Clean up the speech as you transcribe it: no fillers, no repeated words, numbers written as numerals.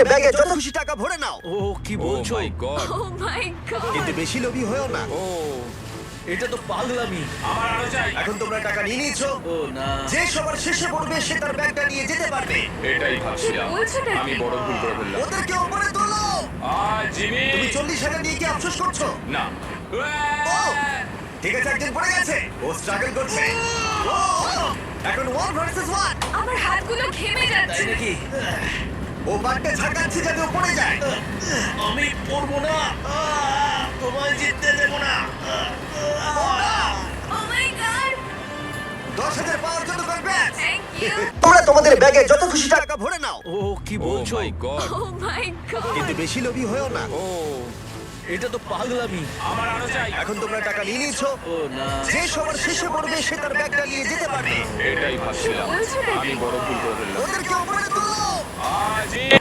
তোমাদের ব্যাগে যত খুশি টাকা ভরে নাও, ও কি ও বলছো? মাই গড ও মাই গড কিন্তু বেশি লোভী হয়েও না। ও এটা তো পাগলামি। আমার আরো চাই এখন তোমরা টাকা নিয়ে নিয়েছো, ও না। যে সবার শেষে পড়বে সে তার ব্যাগটা নিয়ে যেতে পারবে। এটাই ভাবছিলাম কি বলছোটা কি? আমি বড় ভুল করে ফেললাম ওদেরকে ওপরে তোলো। জিমি তুমি 40,000 নিয়ে কি আফসোস করছো? না ও, ঠিক আছে, একজন পড়ে গেছে, ও স্ট্রাগল করছে। ও, এখন 1 ভার্সেস 1। আমার হাতগুলো ঘেমে তাই যাচ্ছে নাকি? ও বারটা ঝাঁকাচ্ছে যাতে ও পড়ে যায়। আমি পড়বো না। তোমায় জিততে দেবো না। ও মাই গড 10,000 পাওয়ার জন্য কনগ্রেটস। থ্যাংক ইউ তোমরা তোমাদের ব্যাগে যত খুশি টাকা ভরে নাও, ও কি ও বলছো? মাই গড ও মাই গড কিন্তু বেশি লোভী হয়েও না। ও এটা তো পাগলামি। আমার আরো চাই এখন তোমরা টাকা নিয়ে নিয়েছো, ও না। যে সবার শেষে পড়বে সে তার ব্যাগটা নিয়ে যেতে পারবে। এটাই ভাবছিলাম বলছোটা কি? আমি বড় ভুল করে ফেললাম ওদেরকে ওপরে তোলো। জিমি